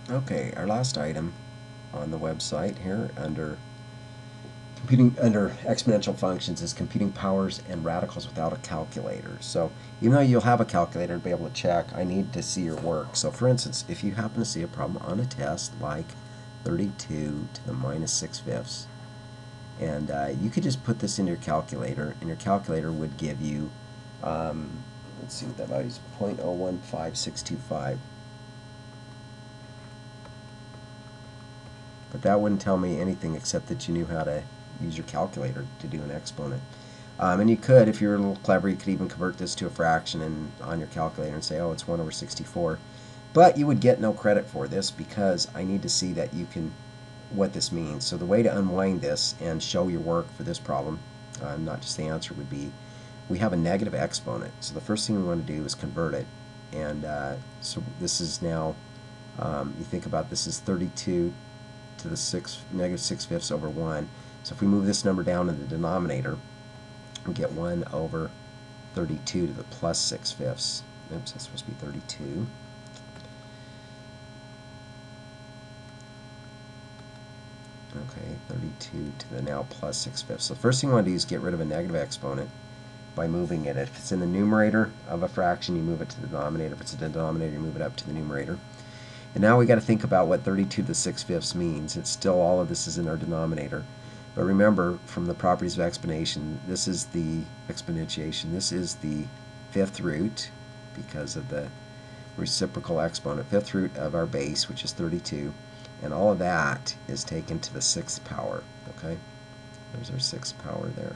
Okay, our last item on the website here under computing under exponential functions is computing powers and radicals without a calculator. So even though you'll have a calculator to be able to check, I need to see your work. So for instance, if you happen to see a problem on a test like 32 to the minus 6 fifths, and you could just put this into your calculator, and your calculator would give you, let's see what that value is, 0.015625. But that wouldn't tell me anything except that you knew how to use your calculator to do an exponent. And you could, if you're a little clever, you could even convert this to a fraction and on your calculator and say, oh, it's 1 over 64. But you would get no credit for this because I need to see that you can, what this means. So the way to unwind this and show your work for this problem, not just the answer, would be we have a negative exponent. So the first thing we want to do is convert it. And so this is now, you think about this is 32 to the negative 6 fifths over 1. So if we move this number down in the denominator, we get 1 over 32 to the plus 6 fifths. Oops, that's supposed to be 32. Okay, 32 to the now plus 6 fifths. So the first thing we want to do is get rid of a negative exponent by moving it. If it's in the numerator of a fraction, you move it to the denominator. If it's in the denominator, you move it up to the numerator. And now we got to think about what 32 to the 6 fifths means. It's still, all of this is in our denominator. But remember, from the properties of exponentiation, this is the exponentiation. This is the fifth root, because of the reciprocal exponent, fifth root of our base, which is 32. And all of that is taken to the sixth power. Okay? There's our sixth power there.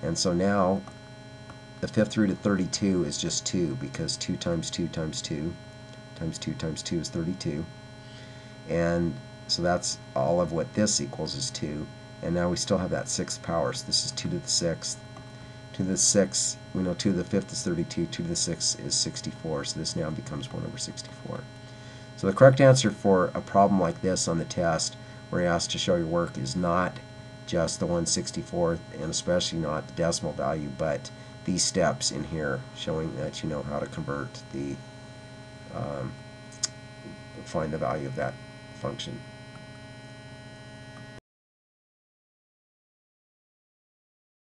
And so now, the fifth root of 32 is just 2, because 2 times 2 times 2 times 2 times 2 is 32. And so that's all of what this equals is 2. And now we still have that sixth power. So this is 2 to the sixth. 2 to the sixth, we know 2 to the fifth is 32. 2 to the sixth is 64. So this now becomes 1 over 64. So the correct answer for a problem like this on the test, where you're asked to show your work, is not just the 1/64th, and especially not the decimal value, but these steps in here, showing that you know how to convert the, find the value of that function.